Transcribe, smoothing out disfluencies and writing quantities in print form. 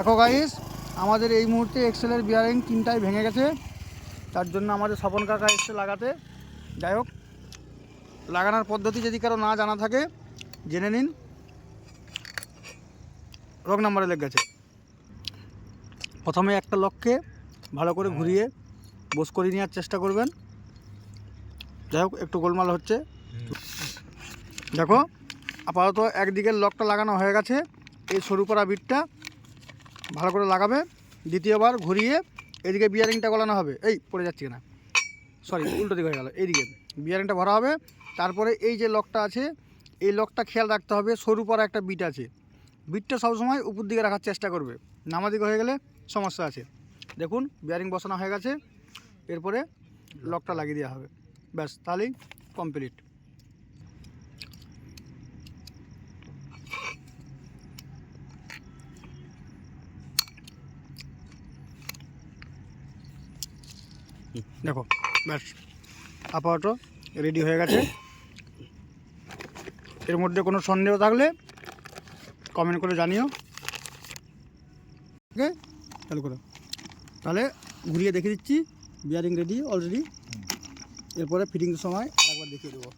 দেখো গাইস, আমাদের এই মুহূর্তে এক্সেলের বিয়ারিং তিনটাই ভেঙে গেছে। তার জন্য আমাদের স্বপন কাকা এসছে লাগাতে। যাই হোক, লাগানোর পদ্ধতি যদি কারো না জানা থাকে জেনে নিন। রং নাম্বারে লেগে গেছে। প্রথমে একটা লককে ভালো করে ঘুরিয়ে বস করে নেওয়ার চেষ্টা করবেন। যাই হোক, একটু গোলমাল হচ্ছে। দেখো, আপাতত একদিকের লকটা লাগানো হয়ে গেছে। এই সরু করা বিটটা ভালো করে লাগাবে। দ্বিতীয়বার ঘুরিয়ে এদিকে বিয়ারিংটা গলানো হবে। এই পড়ে যাচ্ছে না, সরি, উল্টো দিকে হয়ে গেল। এইদিকে বিয়ারিংটা ভরা হবে। তারপরে এই যে লকটা আছে, এই লকটা খেয়াল রাখতে হবে। সরু পরা একটা বিট আছে, বিটটা সবসময় উপর দিকে রাখার চেষ্টা করবে। নামা দিকে হয়ে গেলে সমস্যা আছে। দেখুন, বিয়ারিং বসানো হয়ে গেছে। এরপরে লকটা লাগিয়ে দেওয়া হবে। ব্যাস, তাহলেই কমপ্লিট। দেখো, ব্যাস আপাতত রেডি হয়ে গেছে। এর মধ্যে কোনো সন্দেহ থাকলে কমেন্ট করে জানিও। ওকে, চালু করো। তাহলে ঘুরিয়ে দেখিয়ে দিচ্ছি। Bearing ready already. এরপরে ফিটিংয়ের সময় আরেকবার দেখিয়ে দেবো।